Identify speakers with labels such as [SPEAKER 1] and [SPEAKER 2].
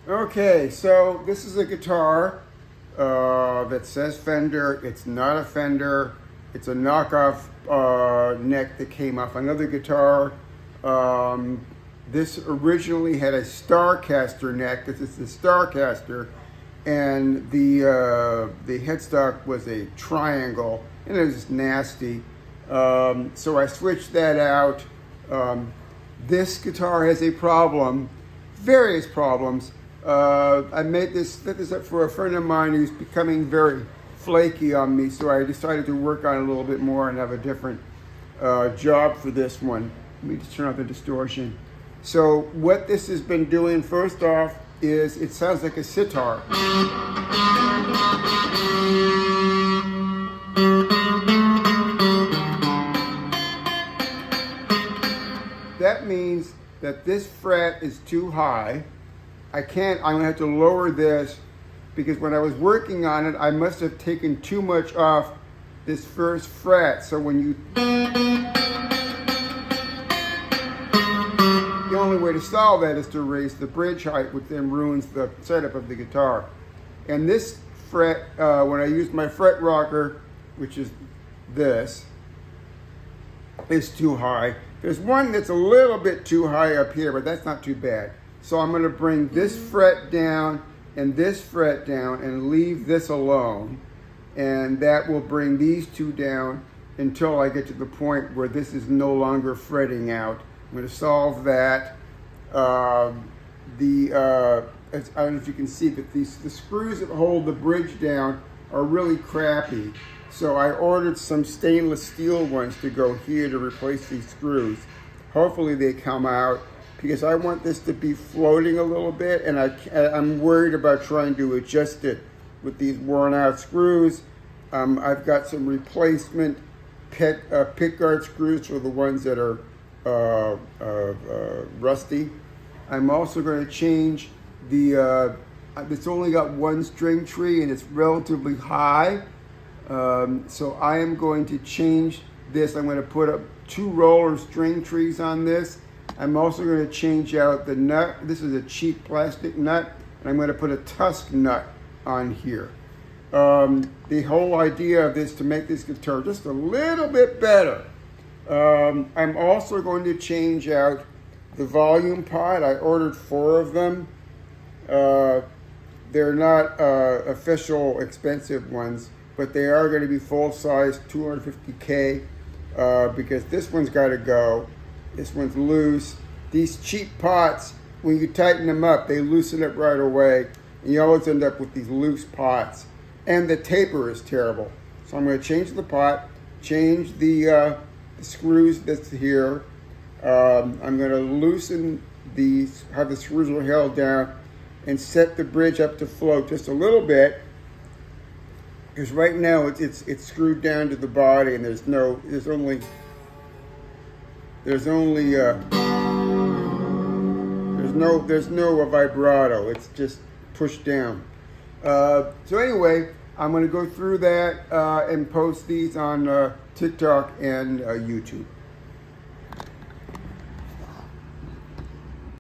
[SPEAKER 1] Okay, so this is a guitar that says Fender. It's not a Fender. It's a knockoff neck that came off another guitar. This originally had a Starcaster neck. This is the Starcaster, and the headstock was a triangle, and it was just nasty. So I switched that out. This guitar has a problem, various problems. I made set this up for a friend of mine who's becoming very flaky on me, so I decided to work on it a little bit more and have a different job for this one. Let me just turn off the distortion. So what this has been doing, first off, is it sounds like a sitar. That means that this fret is too high. I'm gonna have to lower this because when I was working on it, I must have taken too much off this first fret. So when you, the only way to solve that is to raise the bridge height, which then ruins the setup of the guitar. And this fret, when I use my fret rocker, which is this, is too high. There's one that's a little bit too high up here, but that's not too bad. So I'm going to bring this fret down and this fret down and leave this alone. And that will bring these two down until I get to the point where this is no longer fretting out. I'm going to solve that. I don't know if you can see, but the screws that hold the bridge down are really crappy. So I ordered some stainless steel ones to go here to replace these screws. Hopefully they come out, because I want this to be floating a little bit, and I'm worried about trying to adjust it with these worn out screws. I've got some replacement pickguard screws for the ones that are rusty. I'm also going to change it's only got one string tree and it's relatively high. So I am going to change this. I'm going to put up 2 roller string trees on this. I'm also going to change out the nut. This is a cheap plastic nut, and I'm going to put a tusk nut on here. The whole idea of this to make this guitar just a little bit better. I'm also going to change out the volume pot. I ordered 4 of them. They're not official expensive ones, but they are going to be full size, 250K, because this one's got to go. This one's loose. These cheap pots, when you tighten them up, they loosen it right away, and you always end up with these loose pots. And the taper is terrible. So I'm going to change the pot, change the screws that's here. I'm going to loosen these, how the screws are held down, and set the bridge up to float just a little bit. Because right now it's screwed down to the body, and there's no vibrato. It's just pushed down. So anyway, I'm going to go through that and post these on TikTok and YouTube.